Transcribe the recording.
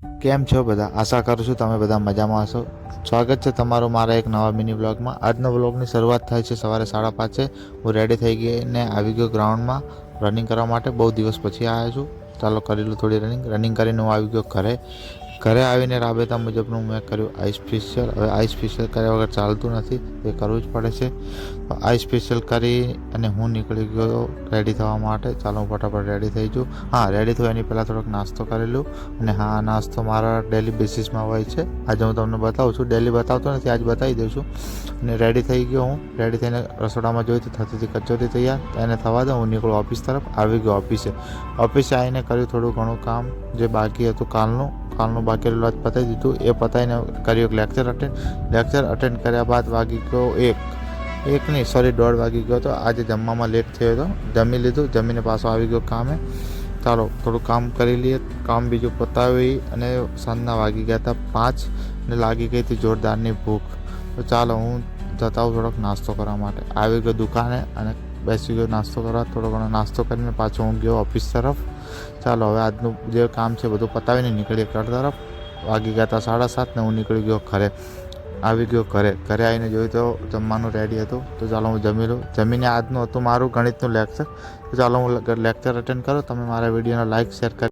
કેમ છો બધા? આશા કરું છું તમે બધા મજામાં હશો. સ્વાગત છે તમારું મારા એક નવા મિની બ્લોગમાં. આજનો બ્લોગની શરૂઆત થાય છે સવારે 5:30. હું રેડી થઈ ગઈને આવી ગયો ગ્રાઉન્ડમાં રનિંગ કરવા માટે. બહુ દિવસ પછી આવ્યો છું. ચાલો કરી લઉં થોડી રનિંગ કરીને હું આવી ગયો ઘરે આવીને રાબેતા મુજબનું મેં કર્યું આઈસ ફેશિયલ. હવે આઈસ ફેશિયલ કર્યા વગર ચાલતું નથી, એ કરવું જ પડે છે. તો આઈસ ફેશિયલ કરી અને હું નીકળી ગયો રેડી થવા માટે. ચાલો હું ફટાફટ રેડી થઈ જાઉં. હા, રેડી થયો એની પહેલાં થોડોક નાસ્તો કરી લઉં. અને હા, નાસ્તો મારા ડેલી બેસિસમાં હોય છે. આજે હું તમને બતાવું છું. ડેલી બતાવતો નથી, આજ બતાવી દઉં છું. અને રેડી થઈ ગયો હું. રેડી થઈને રસોડામાં જોઈ તો થતી હતી કચોરી તૈયાર. એને થવા દો, હું નીકળું ઓફિસ તરફ. આવી ગયો ઓફિસે આવીને કર્યું થોડું ઘણું કામ જે બાકી હતું કાલનું બાકી રહેલું આજ પતાવી દીધું. એ પતાવીને કર્યું લેક્ચર અટેન્ડ કર્યા બાદ વાગી ગયો એક નહીં સોરી 1:30 વાગી ગયો હતો. આજે જમવામાં લેટ થયો હતો. જમી લીધું, જમીને પાછો આવી ગયો કામે. ચાલો થોડું કામ કરી લઈએ. કામ બીજું પતાવી અને સાંજના વાગી ગયા હતા 5 ને લાગી ગઈ હતી જોરદારની ભૂખ. તો ચાલો હું જતા હું થોડોક નાસ્તો કરવા માટે. આવી ગયો દુકાને અને બેસી ગયો નાસ્તો કરવા. થોડો ઘણો નાસ્તો કરીને પાછો હું ગયો ઓફિસ તરફ. ચાલો હવે આજનું જે કામ છે બધું પતાવીને નીકળીએ ઘર તરફ. વાગી ગયા હતા 7:30 ને હું નીકળી ગયો આવી ગયો ઘરે આવીને જોયું તો જમવાનું રેડી હતું. તો ચાલો હું જમી લઉં. જમીને આજનું હતું મારું ગણિતનું લેક્ચર. તો ચાલો હું લેક્ચર અટેન્ડ કરું. તમે મારા વિડીયોને લાઇક શેર કરી